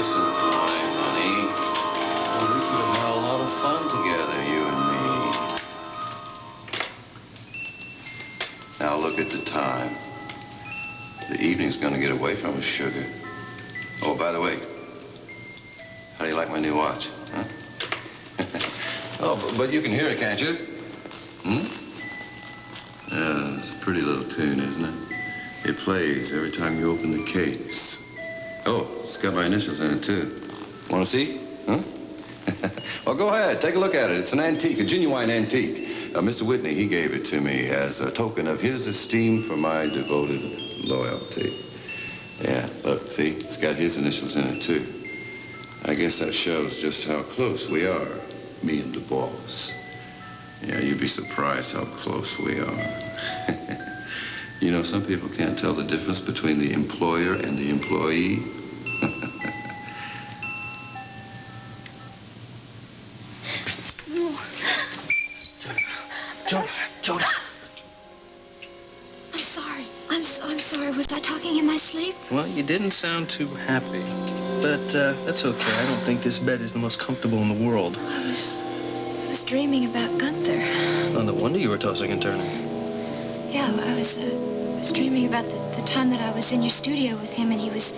some time, honey. Well, we could have had a lot of fun together, you and me. Now look at the time. The evening's gonna get away from us, sugar. Oh, by the way, how do you like my new watch, huh? Oh, but you can hear it, can't you? Yeah, it's a pretty little tune, isn't it? It plays every time you open the case. Oh, it's got my initials in it, too. Want to see? Huh? Well, go ahead. Take a look at it. It's an antique, a genuine antique. Mr. Whitney, he gave it to me as a token of his esteem for my devoted loyalty. Yeah, look, see? It's got his initials in it, too. I guess that shows just how close we are, me and the boss. Yeah, you'd be surprised how close we are. You know, some people can't tell the difference between the employer and the employee. Jonah. I'm sorry. Was I talking in my sleep? Well, you didn't sound too happy. But that's okay. I don't think this bed is the most comfortable in the world. I was dreaming about Gunther. Oh, no wonder you were tossing and turning. Yeah, I was dreaming about the time that I was in your studio with him and he was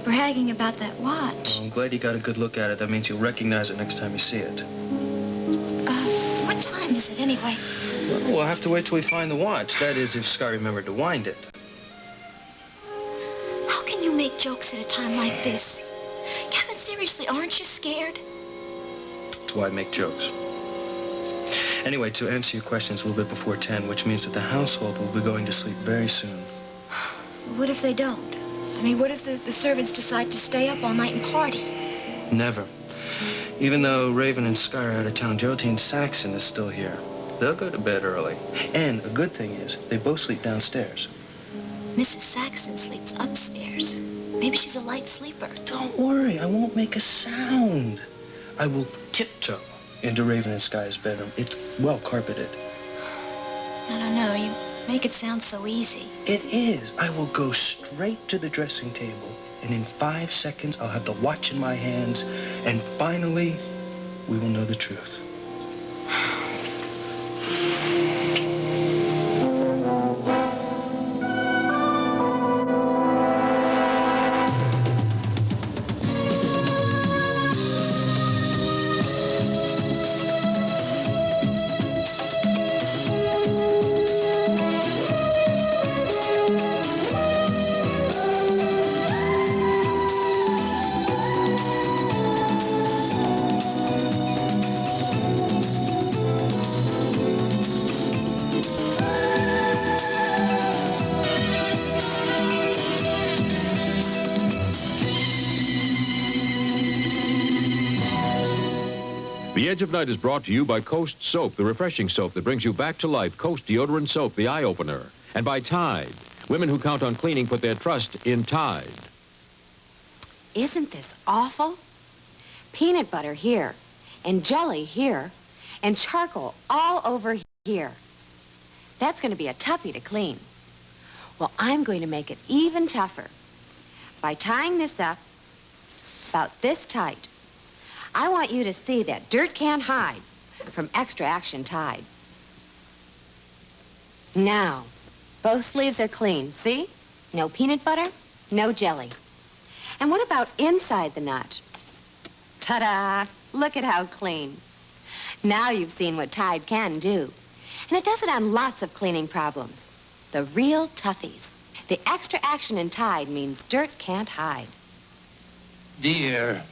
bragging about that watch. Well, I'm glad you got a good look at it. That means you'll recognize it next time you see it. What time is it anyway? Well, we'll have to wait till we find the watch. That is, if Sky remembered to wind it. How can you make jokes at a time like this? Kevin, seriously, aren't you scared? That's why I make jokes. Anyway, to answer your question, it's a little bit before 10, which means that the household will be going to sleep very soon. What if they don't? I mean, what if the servants decide to stay up all night and party? Never. Even though Raven and Sky are out of town, Geraldine Saxon is still here. They'll go to bed early. And the good thing is, they both sleep downstairs. Mrs. Saxon sleeps upstairs. Maybe she's a light sleeper. Don't worry, I won't make a sound. I will tiptoe into Raven and Sky's bedroom. It's well carpeted. I don't know, you make it sound so easy. It is. I will go straight to the dressing table, and in 5 seconds, I'll have the watch in my hands, and finally, we will know the truth. The Edge of Night is brought to you by Coast Soap, the refreshing soap that brings you back to life. Coast Deodorant Soap, the eye-opener. And by Tide. Women who count on cleaning put their trust in Tide. Isn't this awful? Peanut butter here, and jelly here, and charcoal all over here. That's going to be a toughie to clean. Well, I'm going to make it even tougher by tying this up about this tight. I want you to see that dirt can't hide from Extra Action Tide. Now, both sleeves are clean, see? No peanut butter, no jelly. And what about inside the nut? Ta-da! Look at how clean. Now you've seen what Tide can do. And it does it on lots of cleaning problems. The real toughies. The Extra Action in Tide means dirt can't hide. Dear,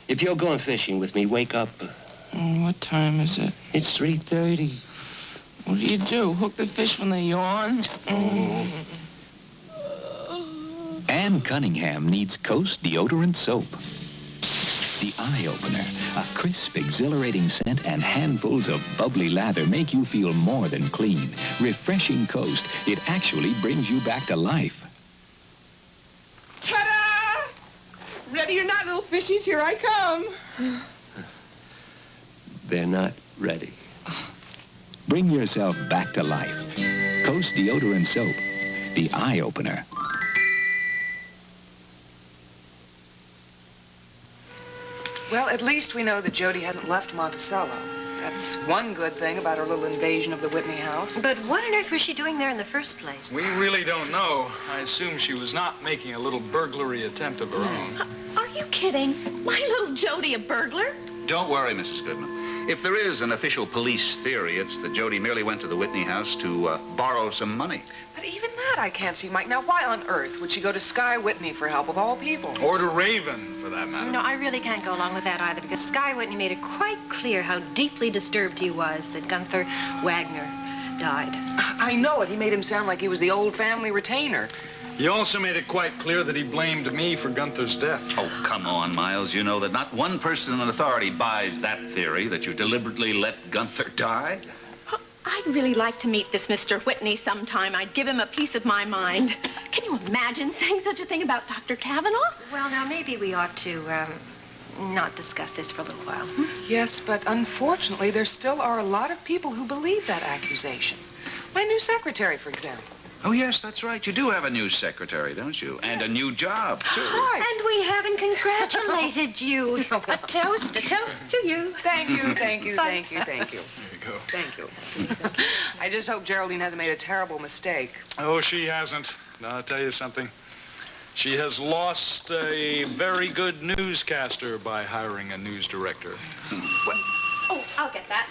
if you're going fishing with me, wake up. What time is it? It's 3:30. What do? Hook the fish when they yawn? Ann Cunningham needs Coast Deodorant Soap. The eye-opener, a crisp, exhilarating scent and handfuls of bubbly lather make you feel more than clean. Refreshing Coast, it actually brings you back to life. Ta-da! Ready or not, little fishies, here I come. They're not ready. Bring yourself back to life. Coast Deodorant Soap, the eye-opener. Well, at least we know that Jody hasn't left Monticello. That's one good thing about her little invasion of the Whitney house. But what on earth was she doing there in the first place? We really don't know. I assume she was not making a little burglary attempt of her own. Are you kidding? My little Jody a burglar? Don't worry, Mrs. Goodman. If there is an official police theory, it's that Jody merely went to the Whitney house to borrow some money. But even that I can't see, Mike. Now, why on earth would she go to Sky Whitney for help of all people? Or to Raven, for that matter. No, I really can't go along with that either, because Sky Whitney made it quite clear how deeply disturbed he was that Gunther Wagner died. I know it. He made him sound like he was the old family retainer. He also made it quite clear that he blamed me for Gunther's death. Oh, come on, Miles. You know that not one person in authority buys that theory, that you deliberately let Gunther die. I'd really like to meet this Mr. Whitney sometime. I'd give him a piece of my mind. Can you imagine saying such a thing about Dr. Kavanaugh? Well, now, maybe we ought to, not discuss this for a little while. Yes, but unfortunately, there still are a lot of people who believe that accusation. My new secretary, for example. Oh, yes, that's right. You do have a new secretary, don't you? And a new job, too. And we haven't congratulated you. A toast to you. Thank you, thank you, thank you, thank you. There you go. Thank you. I just hope Geraldine hasn't made a terrible mistake. Oh, she hasn't. Now, I'll tell you something. She has lost a very good newscaster by hiring a news director. Oh, I'll get that.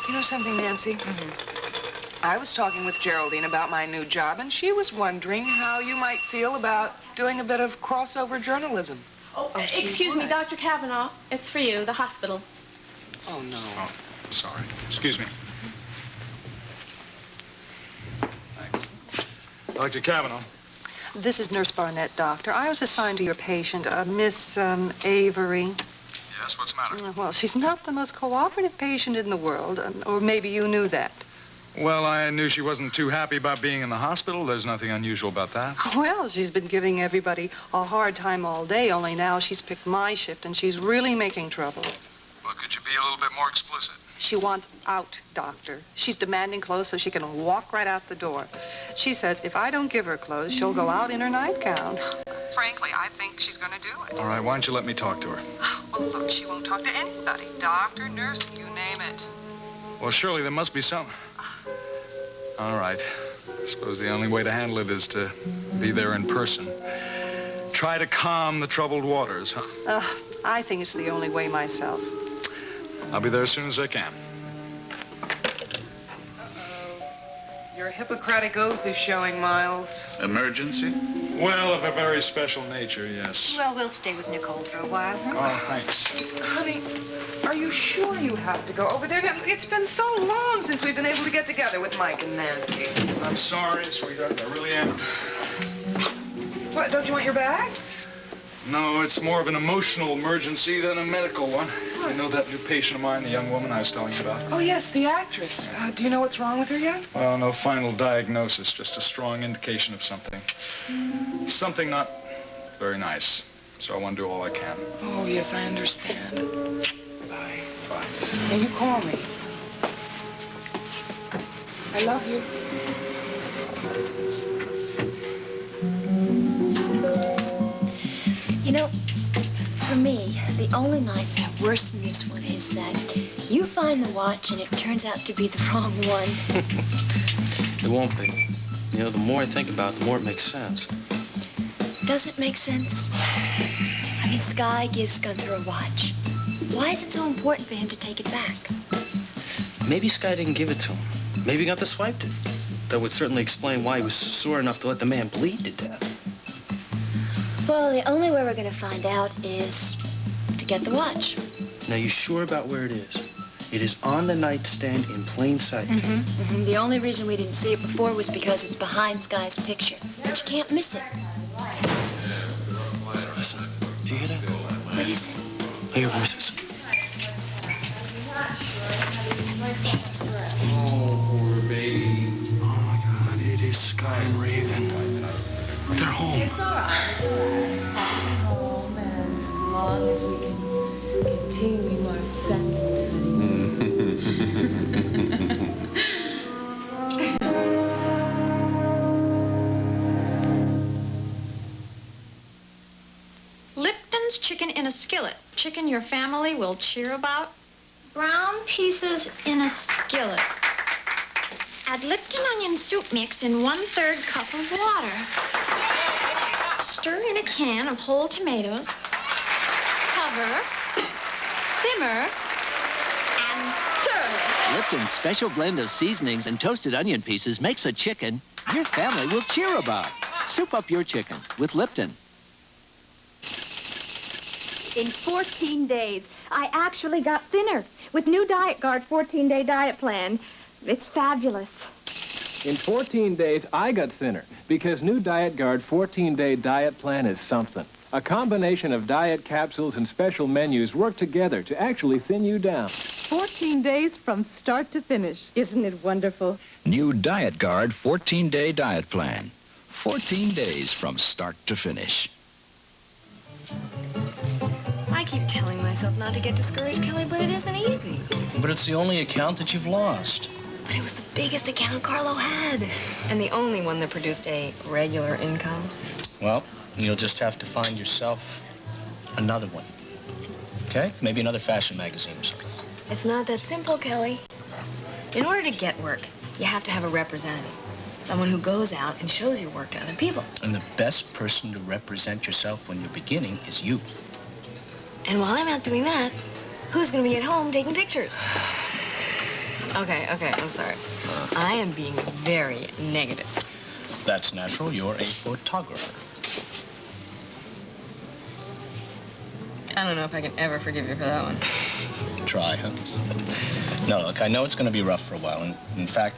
You know something, Nancy? I was talking with Geraldine about my new job, and she was wondering how you might feel about doing a bit of crossover journalism. Excuse me, Dr. Kavanaugh. It's for you, the hospital. Oh, no. Oh, sorry. Excuse me. Thanks. Dr. Kavanaugh. This is Nurse Barnett, Doctor. I was assigned to your patient, Miss Avery. Yes, what's the matter? Well, she's not the most cooperative patient in the world, or maybe you knew that. Well, I knew she wasn't too happy about being in the hospital. There's nothing unusual about that. Well, she's been giving everybody a hard time all day, only now she's picked my shift, and she's really making trouble. Well, could you be a little bit more explicit? She wants out, Doctor. She's demanding clothes so she can walk right out the door. She says if I don't give her clothes, she'll go out in her nightgown. Frankly, I think she's going to do it. All right, why don't you let me talk to her? Well, look, she won't talk to anybody. Doctor, nurse, you name it. Well, surely there must be some. All right. I suppose the only way to handle it is to be there in person. Try to calm the troubled waters, huh? I think it's the only way myself. I'll be there as soon as I can. Your Hippocratic oath is showing, Miles. Emergency? Well, of a very special nature, yes. Well, we'll stay with Nicole for a while. Oh, thanks. Honey, are you sure you have to go over there? It's been so long since we've been able to get together with Mike and Nancy. I'm sorry, sweetheart. I really am. What, don't you want your bag? No, it's more of an emotional emergency than a medical one. You know that new patient of mine, the young woman I was telling you about? Oh, yes, the actress. Do you know what's wrong with her yet? Well, no final diagnosis, just a strong indication of something. Something not very nice. So I want to do all I can. Oh, yes, I understand. Bye. Bye. Now, you call me. I love you. You know, for me, the only nightmare worse than this one is that you find the watch and it turns out to be the wrong one. It won't be. You know, the more I think about it, the more it makes sense. Does it make sense? I mean, Sky gives Gunther a watch. Why is it so important for him to take it back? Maybe Sky didn't give it to him. Maybe Gunther swiped it. That would certainly explain why he was sore enough to let the man bleed to death. Well, the only way we're going to find out is to get the watch. Now, you sure about where it is? It is on the nightstand in plain sight. The only reason we didn't see it before was because it's behind Sky's picture. But you can't miss it. Listen, do you hear that? What is it? I hear voices. Oh, poor baby. Oh, my God, it is Sky and Raven. They're home. It's all right. It's all right. It's home, and as long as we can continue our second Lipton Lipton's chicken in a skillet. Chicken your family will cheer about. Brown pieces in a skillet. Add Lipton onion soup mix in 1/3 cup of water. Stir in a can of whole tomatoes. Cover. Simmer. And serve. Lipton's special blend of seasonings and toasted onion pieces makes a chicken your family will cheer about. Soup up your chicken with Lipton. In 14 days, I actually got thinner with new Diet Guard 14-day diet plan. It's fabulous. In 14 days, I got thinner because new Diet Guard 14-day diet plan is something. A combination of diet capsules and special menus work together to actually thin you down. 14 days from start to finish. Isn't it wonderful? New Diet Guard 14-day diet plan. 14 days from start to finish. I keep telling myself not to get discouraged, Kelly, but it isn't easy. But it's the only account that you've lost. But it was the biggest account Carlo had. And the only one that produced a regular income. Well, you'll just have to find yourself another one. Okay? Maybe another fashion magazine or something. It's not that simple, Kelly. In order to get work, you have to have a representative. Someone who goes out and shows your work to other people. And the best person to represent yourself when you're beginning is you. And while I'm out doing that, who's going to be at home taking pictures? Okay, I'm sorry. I am being very negative. That's natural. You're a photographer. I don't know if I can ever forgive you for that one. Try, huh? No, look, I know it's going to be rough for a while. And in fact,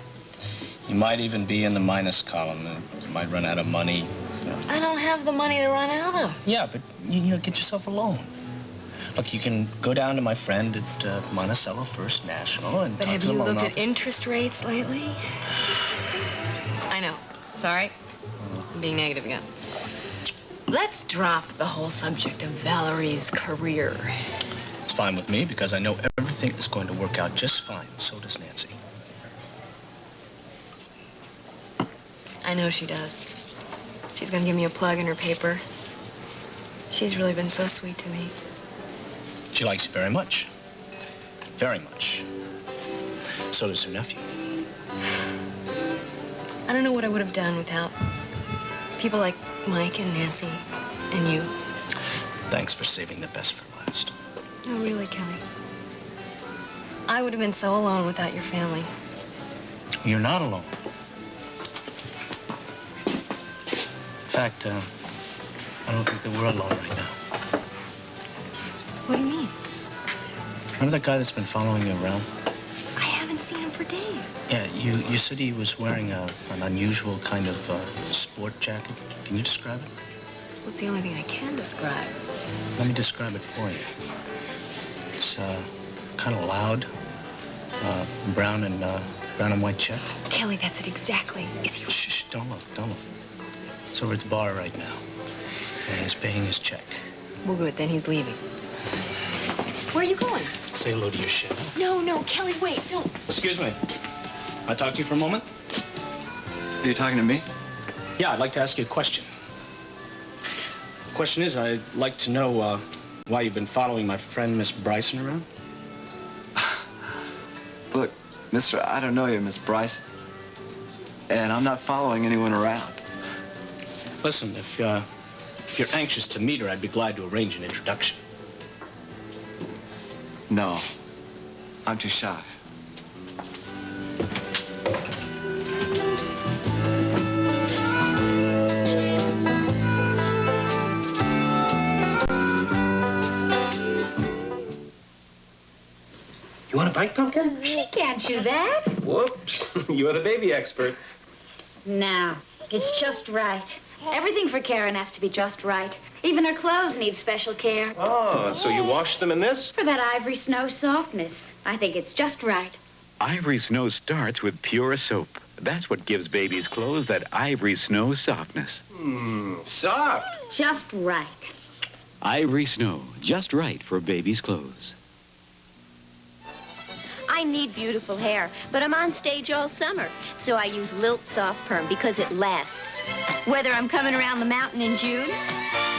you might even be in the minus column. You might run out of money. You know. I don't have the money to run out of. Yeah, but, you know, get yourself a loan. Look, you can go down to my friend at Monticello First National and But talk have to the you loan looked office. at interest rates lately? I know. Sorry. I'm being negative again. Let's drop the whole subject of Valerie's career. It's fine with me because I know everything is going to work out just fine. So does Nancy. I know she does. She's gonna give me a plug in her paper. She's really been so sweet to me. She likes you very much. Very much. So does her nephew. I don't know what I would have done without people like Mike and Nancy and you. Thanks for saving the best for last. Oh, really, Kelly? I would have been so alone without your family. You're not alone. In fact, I don't think that we're alone right now. What do you mean? Remember that guy that's been following you around? I haven't seen him for days. Yeah, you said he was wearing an unusual kind of sport jacket. Can you describe it? Well, it's the only thing I can describe. Let me describe it for you. It's kind of loud, brown and white check. Kelly, that's it exactly. Is he? Shh, don't look. It's over at the bar right now. And he's paying his check. Well, good, then he's leaving. Where are you going? Say hello to your chef. No, Kelly, wait, don't. Excuse me. I'll talk to you for a moment. Are you talking to me? Yeah, I'd like to ask you a question. The question is, I'd like to know why you've been following my friend, Miss Bryson, around. Look, mister, I don't know you, Miss Bryce. And I'm not following anyone around. Listen, if you're anxious to meet her, I'd be glad to arrange an introduction. No, I'm too shy. You want a bite, Pumpkin? She can't do that. Whoops. You're the baby expert. No, it's just right. Everything for Karen has to be just right. Even her clothes need special care. Oh, so you wash them in this? For that ivory snow softness. I think it's just right. Ivory Snow starts with pure soap. That's what gives babies' clothes that Ivory Snow softness. Soft. Just right. Ivory Snow, just right for babies' clothes. I need beautiful hair, but I'm on stage all summer, so I use Lilt Soft Perm because it lasts. Whether I'm coming around the mountain in June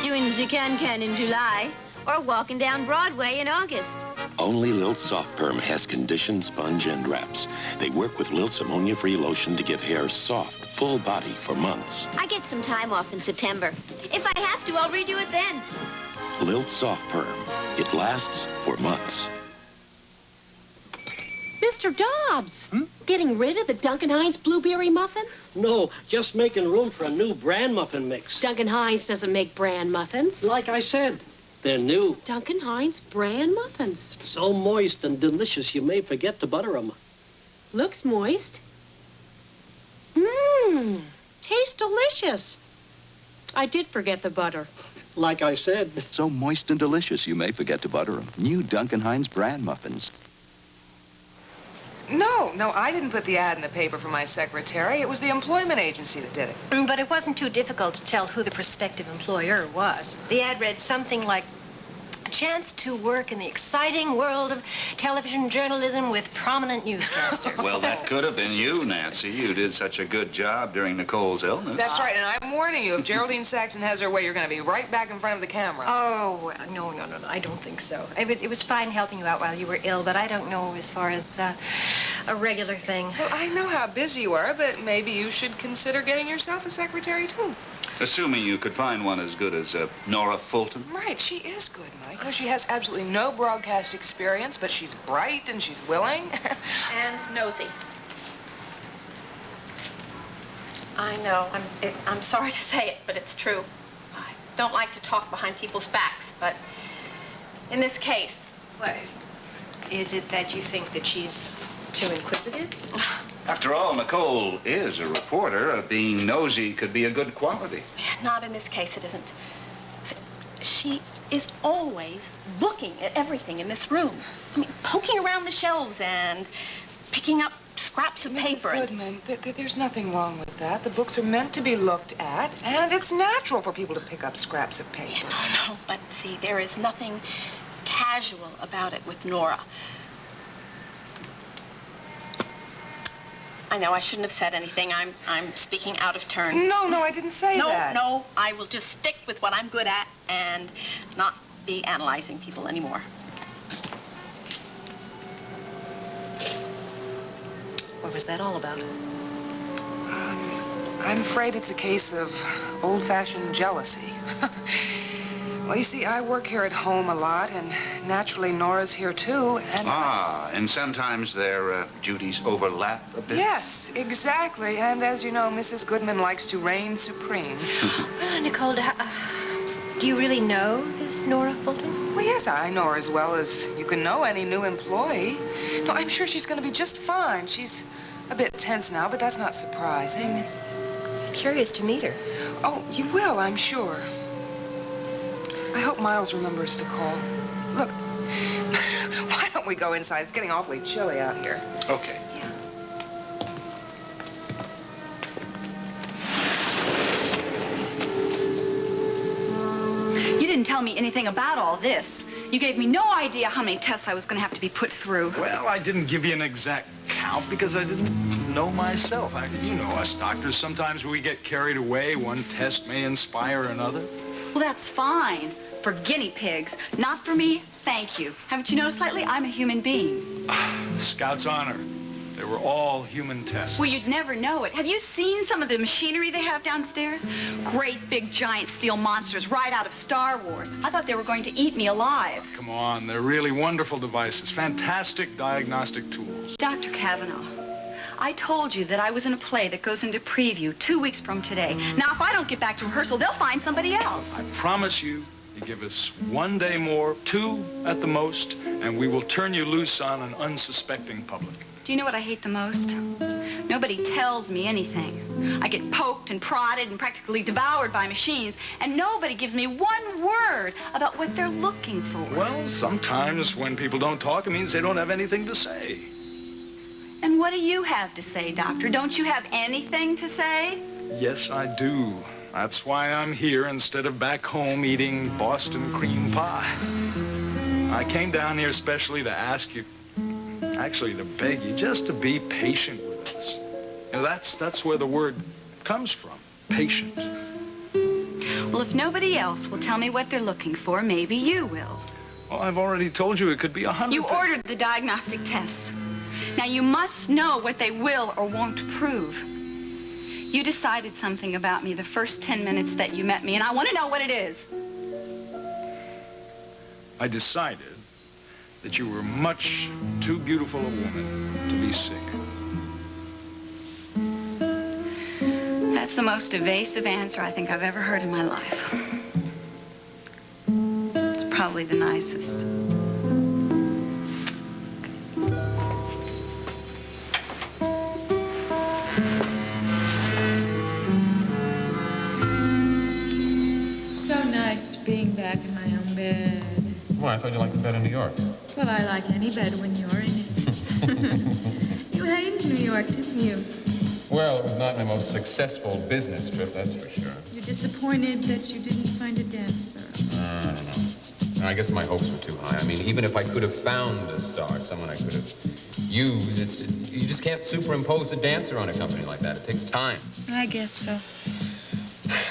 Doing the can in July, or walking down Broadway in August. Only Lilt Soft Perm has conditioned sponge end wraps. They work with Lilt's ammonia-free lotion to give hair soft, full body for months. I get some time off in September. If I have to, I'll redo it then. Lilt Soft Perm. It lasts for months. Mr. Dobbs, getting rid of the Duncan Hines blueberry muffins? No, just making room for a new bran muffin mix. Duncan Hines doesn't make bran muffins. Like I said, they're new. Duncan Hines bran muffins. So moist and delicious you may forget to butter them. Looks moist. Mmm, tastes delicious. I did forget the butter. Like I said. So moist and delicious you may forget to butter them. New Duncan Hines bran muffins. No, I didn't put the ad in the paper for my secretary. It was the employment agency that did it. But it wasn't too difficult to tell who the prospective employer was. The ad read something like, a chance to work in the exciting world of television journalism with prominent newscaster. Well, that could have been you, Nancy. You did such a good job during Nicole's illness. That's right, and I'm warning you, if Geraldine Saxon has her way, you're going to be right back in front of the camera. Oh, no, I don't think so. It was fine helping you out while you were ill, but I don't know as far as a regular thing. Well, I know how busy you are, but maybe you should consider getting yourself a secretary, too. Assuming you could find one as good as Nora Fulton. Right, she is good, Mike. You know, she has absolutely no broadcast experience, but she's bright and she's willing. And nosy. I know. I'm sorry to say it, but it's true. I don't like to talk behind people's backs, but in this case... What? Is it that you think that she's too inquisitive? After all, Nicole is a reporter. Being nosy could be a good quality. Not in this case, it isn't. She is always looking at everything in this room. I mean, poking around the shelves and picking up scraps of paper. Mrs. Goodman, there's nothing wrong with that. The books are meant to be looked at, and it's natural for people to pick up scraps of paper. No, but see, there is nothing casual about it with Nora. I know I shouldn't have said anything. I'm speaking out of turn. No, I didn't say that. No, I will just stick with what I'm good at and not be analyzing people anymore. What was that all about? I'm afraid it's a case of old-fashioned jealousy. Well, you see, I work here at home a lot, and naturally Nora's here too, and... And sometimes their duties overlap a bit? Yes, exactly. And as you know, Mrs. Goodman likes to reign supreme. Nicole, do you really know this Nora Fulton? Well, yes, I know her as well as you can know any new employee. No, I'm sure she's going to be just fine. She's a bit tense now, but that's not surprising. I'm curious to meet her. Oh, you will, I'm sure. I hope Miles remembers to call. Look, why don't we go inside? It's getting awfully chilly out here. Okay. You didn't tell me anything about all this. You gave me no idea how many tests I was going to have to be put through. Well, I didn't give you an exact count because I didn't know myself. You know us doctors. Sometimes we get carried away. One test may inspire another. Well, that's fine for guinea pigs. Not for me, thank you. Haven't you noticed lately? I'm a human being. Scout's honor. They were all human tests. Well, you'd never know it. Have you seen some of the machinery they have downstairs? Great big giant steel monsters right out of Star Wars. I thought they were going to eat me alive. Come on, they're really wonderful devices. Fantastic diagnostic tools. Dr. Kavanaugh, I told you that I was in a play that goes into preview 2 weeks from today. Now, if I don't get back to rehearsal, they'll find somebody else. I promise you, you give us 1 day more, 2 at the most, and we will turn you loose on an unsuspecting public. Do you know what I hate the most? Nobody tells me anything. I get poked and prodded and practically devoured by machines, and nobody gives me one word about what they're looking for. Well, sometimes when people don't talk, it means they don't have anything to say. And what do you have to say, Doctor? Don't you have anything to say? Yes, I do. That's why I'm here instead of back home eating Boston cream pie. I came down here especially to ask you, actually to beg you, just to be patient with us. You know, that's where the word comes from, patient. Well, if nobody else will tell me what they're looking for, maybe you will. Well, I've already told you it could be 100. You ordered the diagnostic test. Now, you must know what they will or won't prove. You decided something about me the first 10 minutes that you met me, and I want to know what it is. I decided that you were much too beautiful a woman to be sick. That's the most evasive answer I think I've ever heard in my life. It's probably the nicest. So nice being back in my own bed. Why, I thought you liked the bed in New York. Well, I like any bed when you're in it. You hated New York, didn't you? Well, it was not my most successful business trip, that's for sure. You're disappointed that you didn't find a dancer. I don't know. I guess my hopes were too high. I mean, even if I could have found a star, someone I could have used, you just can't superimpose a dancer on a company like that. It takes time. I guess so.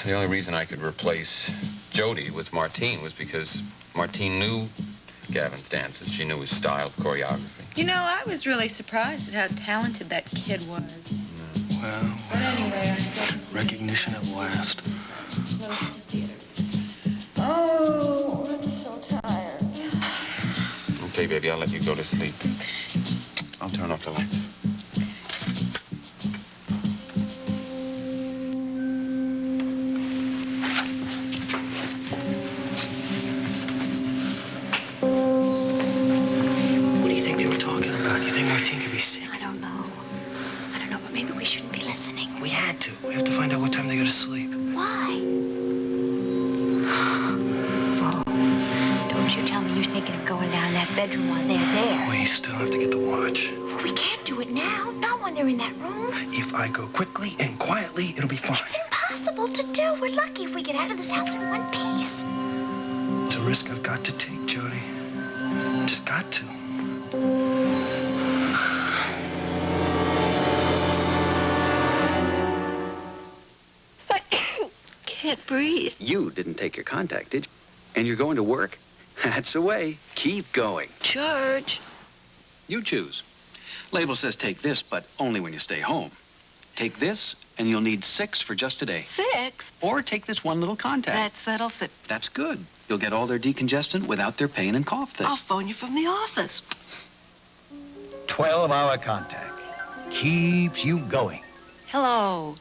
The only reason I could replace Jody with Martine was because Martine knew Gavin's dances. She knew his style of choreography. You know, I was really surprised at how talented that kid was. Well, But anyway, I thought recognition at last. close to the theater. Oh, I'm so tired. Okay, baby, I'll let you go to sleep. I'll turn off the lights. What do you think they were talking about? Do you think Martine could be sick? I don't know. I don't know, but maybe we shouldn't be listening. We had to. We have to find out what time they go to sleep. Why? Oh, don't you tell me you're thinking of going down in that bedroom while they're there. We still have to get the watch. Well, we can't do it now. Not when they're in that room. If I go quickly and quietly, it'll be fine. It's impossible to do. We're lucky if we get out of this house in one piece. It's a risk I've got to take, Jody. Just got to. Can't breathe. You didn't take your contact, did you? And you're going to work? That's the way. Keep going. George. You choose. Label says take this, but only when you stay home. Take this, and you'll need 6 for just today. 6? Or take this one little contact. That settles it. That's good. You'll get all their decongestant without their pain and cough things. I'll phone you from the office. 12-hour contact. Keeps you going. Hello.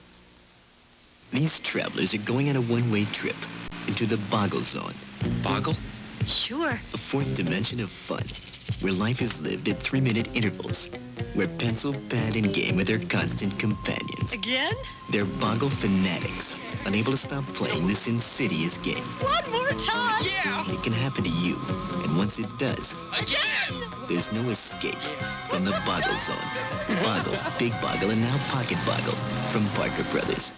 These travelers are going on a one-way trip into the Boggle Zone. Boggle? Sure. A fourth dimension of fun, where life is lived at 3-minute intervals, where pencil, pad, and game are their constant companions. Again? They're Boggle fanatics, unable to stop playing this insidious game. One more time. Yeah! It can happen to you, and once it does, Again! there's no escape from the Boggle Zone. Boggle, Big Boggle, and now Pocket Boggle from Parker Brothers.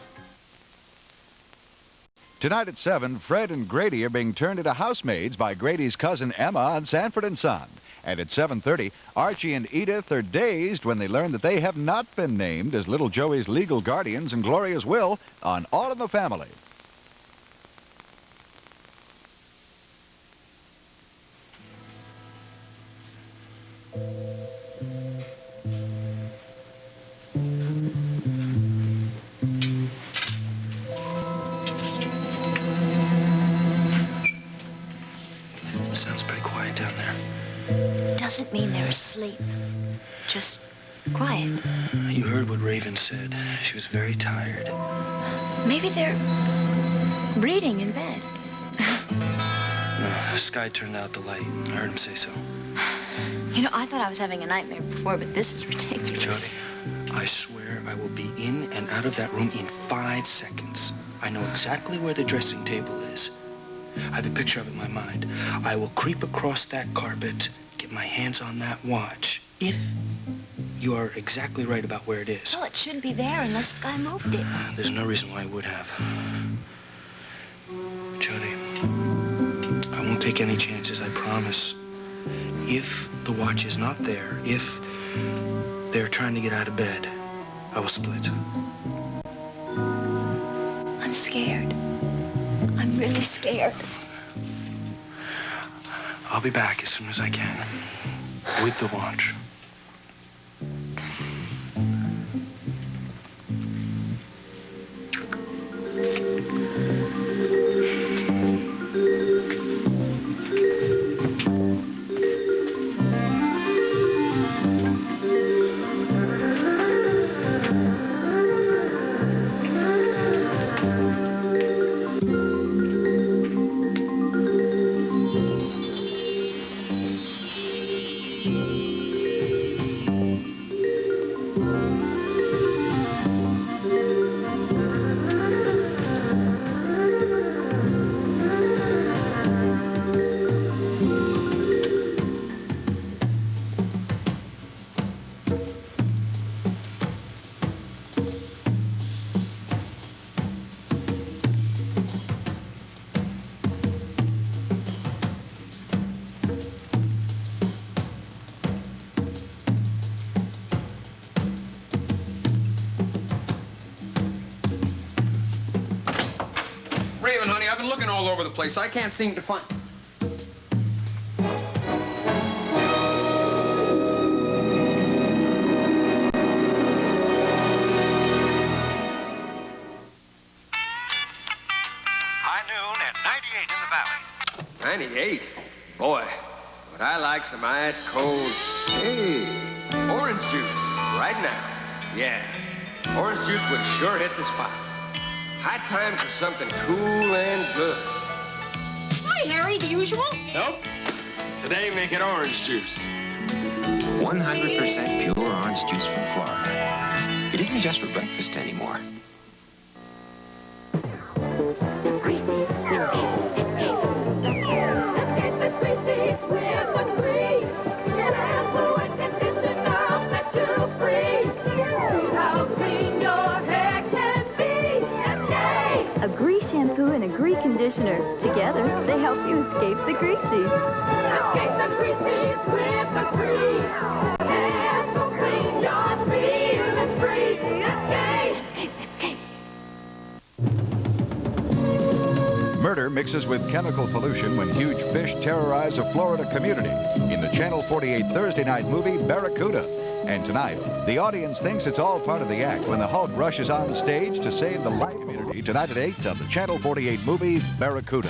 Tonight at 7, Fred and Grady are being turned into housemaids by Grady's cousin Emma on Sanford & Son. And at 7:30, Archie and Edith are dazed when they learn that they have not been named as little Joey's legal guardians in Gloria's will on All in the Family. Sounds pretty quiet down there. Doesn't mean they're asleep. Just quiet. You heard what Raven said. She was very tired. Maybe they're reading in bed. No, Sky turned out the light. I heard him say so. You know, I thought I was having a nightmare before, but this is ridiculous. Jody, I swear I will be in and out of that room in 5 seconds. I know exactly where the dressing table is. I have a picture of it in my mind. I will creep across that carpet, get my hands on that watch, if you are exactly right about where it is. Well, it shouldn't be there unless Sky moved it. There's no reason why I would have. Jody, I won't take any chances, I promise. If the watch is not there, if they're trying to get out of bed, I will split. I'm scared. I'm really scared. I'll be back as soon as I can. With the launch. Raven, honey, I've been looking all over the place. I can't seem to find... High noon at 98 in the valley. 98? Boy, would I like some ice cold... Hey, orange juice, right now. Yeah, orange juice would sure hit the spot. High time for something cool and good. Hi, Harry, the usual? Nope. Today, make it orange juice. 100% pure orange juice from Florida. It isn't just for breakfast anymore. A Grease shampoo and a Grease conditioner. Together, they help you escape the greasies. Escape the greasies with the Grease. Hands will clean your feeling free. Escape. Murder mixes with chemical pollution when huge fish terrorize a Florida community in the Channel 48 Thursday night movie Barracuda. And tonight, the audience thinks it's all part of the act when the Hulk rushes on stage to save the life community tonight at 8 on the Channel 48 movie Barracuda.